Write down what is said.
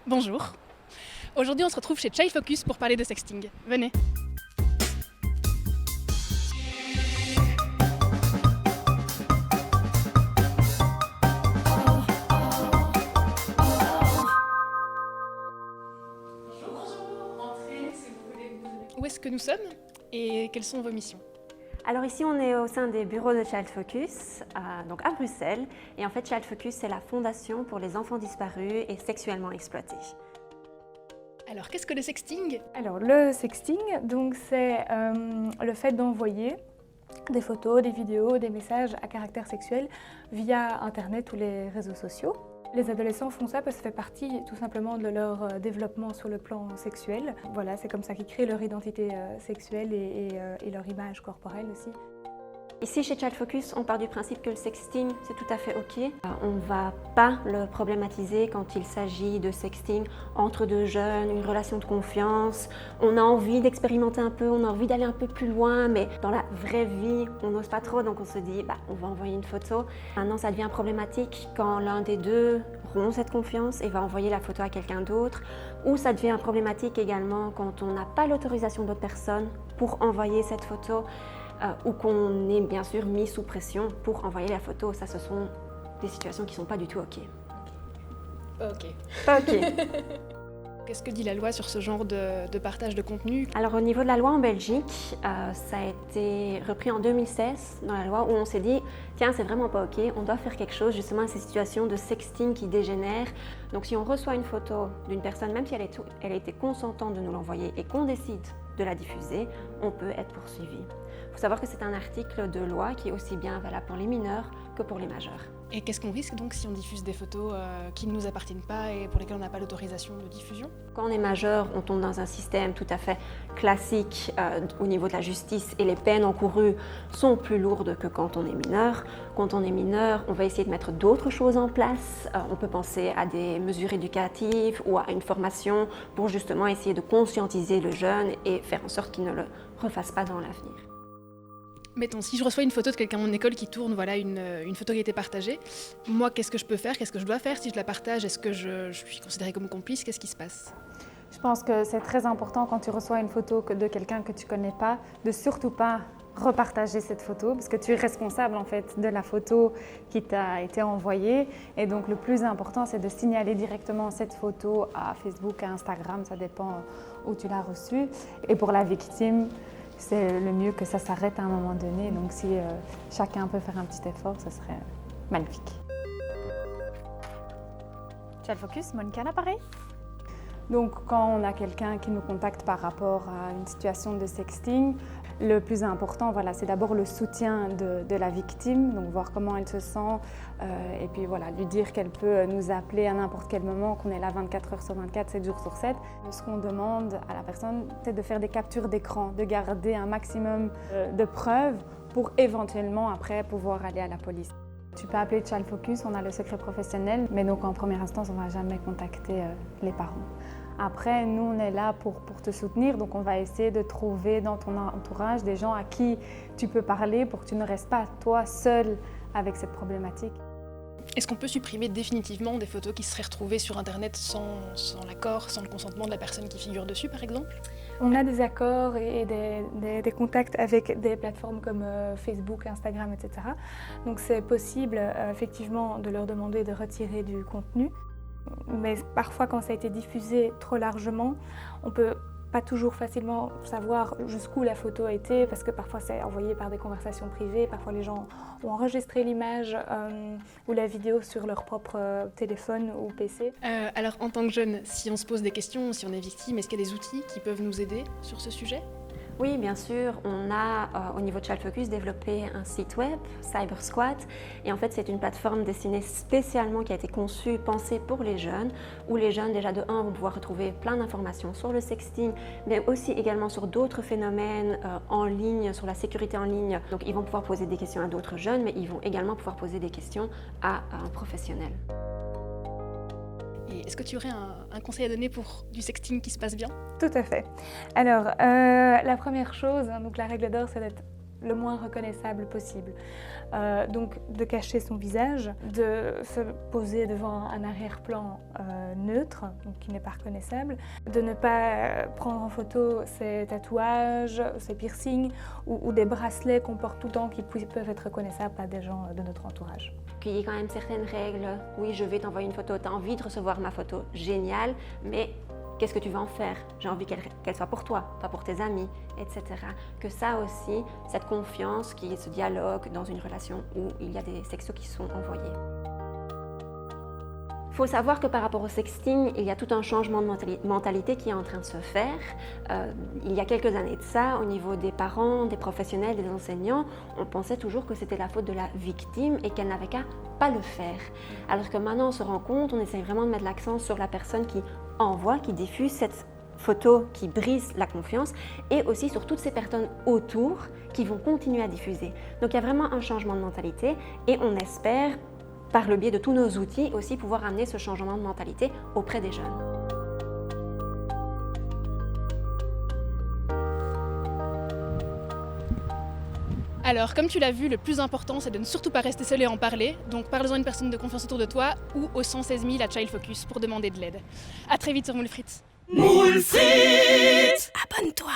Bonjour. Aujourd'hui, on se retrouve chez Child Focus pour parler de sexting. Venez. Bonjour, entrez si vous voulez. Où est-ce que nous sommes et quelles sont vos missions? Alors ici, on est au sein des bureaux de Child Focus, donc à Bruxelles. Et en fait, Child Focus, c'est la fondation pour les enfants disparus et sexuellement exploités. Alors, qu'est-ce que le sexting? Alors le sexting, donc c'est le fait d'envoyer des photos, des vidéos, des messages à caractère sexuel via Internet ou les réseaux sociaux. Les adolescents font ça parce que ça fait partie tout simplement de leur développement sur le plan sexuel. Voilà, c'est comme ça qu'ils créent leur identité sexuelle et leur image corporelle aussi. Ici, chez Child Focus, on part du principe que le sexting, c'est tout à fait OK. On ne va pas le problématiser quand il s'agit de sexting entre deux jeunes, une relation de confiance. On a envie d'expérimenter un peu, on a envie d'aller un peu plus loin, mais dans la vraie vie, on n'ose pas trop, donc on se dit, on va envoyer une photo. Maintenant, ça devient problématique quand l'un des deux rompt cette confiance et va envoyer la photo à quelqu'un d'autre, ou ça devient problématique également quand on n'a pas l'autorisation d'autres personnes pour envoyer cette photo. Ou qu'on est bien sûr mis sous pression pour envoyer la photo. Ça, ce sont des situations qui ne sont pas du tout OK. Ok. Pas OK. Qu'est-ce que dit la loi sur ce genre de partage de contenu? Alors au niveau de la loi en Belgique, ça a été repris en 2016 dans la loi où on s'est dit tiens, c'est vraiment pas OK, on doit faire quelque chose justement à ces situations de sexting qui dégénèrent. Donc si on reçoit une photo d'une personne, même si elle a été consentante de nous l'envoyer et qu'on décide de la diffuser, on peut être poursuivi. Il faut savoir que c'est un article de loi qui est aussi bien valable pour les mineurs que pour les majeurs. Et qu'est-ce qu'on risque donc si on diffuse des photos qui ne nous appartiennent pas et pour lesquelles on n'a pas l'autorisation de diffusion? Quand on est majeur, on tombe dans un système tout à fait classique au niveau de la justice et les peines encourues sont plus lourdes que quand on est mineur. Quand on est mineur, on va essayer de mettre d'autres choses en place. On peut penser à des mesures éducatives ou à une formation pour justement essayer de conscientiser le jeune et faire en sorte qu'il ne le refasse pas dans l'avenir. Mettons, si je reçois une photo de quelqu'un à mon école qui tourne, voilà, une photo qui a été partagée, moi, qu'est-ce que je peux faire? Qu'est-ce que je dois faire si je la partage? Est-ce que je suis considérée comme complice? Qu'est-ce qui se passe? Je pense que c'est très important quand tu reçois une photo de quelqu'un que tu ne connais pas, de surtout pas repartager cette photo parce que tu es responsable en fait de la photo qui t'a été envoyée et donc le plus important c'est de signaler directement cette photo à Facebook, à Instagram, ça dépend où tu l'as reçue. Et pour la victime, c'est le mieux que ça s'arrête à un moment donné, donc si chacun peut faire un petit effort, ce serait magnifique. Child Focus, Monica à l'appareil. Donc quand on a quelqu'un qui nous contacte par rapport à une situation de sexting, le plus important, voilà, c'est d'abord le soutien de la victime, donc voir comment elle se sent et puis voilà, lui dire qu'elle peut nous appeler à n'importe quel moment, qu'on est là 24 heures sur 24, 7 jours sur 7. Ce qu'on demande à la personne, c'est de faire des captures d'écran, de garder un maximum de preuves pour éventuellement après pouvoir aller à la police. Tu peux appeler Child Focus, on a le secret professionnel, mais donc en première instance, on ne va jamais contacter les parents. Après, nous, on est là pour te soutenir, donc on va essayer de trouver dans ton entourage des gens à qui tu peux parler pour que tu ne restes pas toi seul avec cette problématique. Est-ce qu'on peut supprimer définitivement des photos qui seraient retrouvées sur Internet sans l'accord, sans le consentement de la personne qui figure dessus, par exemple? On a des accords et des contacts avec des plateformes comme Facebook, Instagram, etc. Donc c'est possible effectivement de leur demander de retirer du contenu. Mais parfois quand ça a été diffusé trop largement, on peut pas toujours facilement savoir jusqu'où la photo a été parce que parfois c'est envoyé par des conversations privées, parfois les gens ont enregistré l'image ou la vidéo sur leur propre téléphone ou PC. Alors en tant que jeune, si on se pose des questions, si on est victime, est-ce qu'il y a des outils qui peuvent nous aider sur ce sujet? Oui, bien sûr, on a au niveau de Child Focus développé un site web, CyberSquat, et en fait c'est une plateforme destinée spécialement qui a été conçue, pensée pour les jeunes, où les jeunes déjà de 1 vont pouvoir retrouver plein d'informations sur le sexting, mais aussi également sur d'autres phénomènes en ligne, sur la sécurité en ligne. Donc ils vont pouvoir poser des questions à d'autres jeunes, mais ils vont également pouvoir poser des questions à un professionnel. Et est-ce que tu aurais un conseil à donner pour du sexting qui se passe bien? Tout à fait. Alors, la première chose, donc la règle d'or, c'est d'être le moins reconnaissable possible. Donc de cacher son visage, de se poser devant un arrière-plan neutre, donc qui n'est pas reconnaissable, de ne pas prendre en photo ses tatouages, ses piercings ou des bracelets qu'on porte tout le temps qui peuvent être reconnaissables par des gens de notre entourage. Il y a quand même certaines règles. Oui, je vais t'envoyer une photo, tu as envie de recevoir ma photo, génial, mais qu'est-ce que tu vas en faire? J'ai envie qu'elle soit pour toi, pas pour tes amis, etc. Que ça aussi, cette confiance, qu'il y ait ce dialogue dans une relation où il y a des sextos qui sont envoyés. Il faut savoir que par rapport au sexting, il y a tout un changement de mentalité qui est en train de se faire. Il y a quelques années de ça, au niveau des parents, des professionnels, des enseignants, on pensait toujours que c'était la faute de la victime et qu'elle n'avait qu'à pas le faire. Alors que maintenant on se rend compte, on essaye vraiment de mettre l'accent sur la personne qui envoie, qui diffuse cette photo qui brise la confiance et aussi sur toutes ces personnes autour qui vont continuer à diffuser. Donc il y a vraiment un changement de mentalité et on espère, par le biais de tous nos outils, aussi pouvoir amener ce changement de mentalité auprès des jeunes. Alors, comme tu l'as vu, le plus important, c'est de ne surtout pas rester seul et en parler. Donc, parle-en à une personne de confiance autour de toi ou au 116 000 à Child Focus pour demander de l'aide. À très vite sur Moule Frites. Moule Frites, abonne-toi.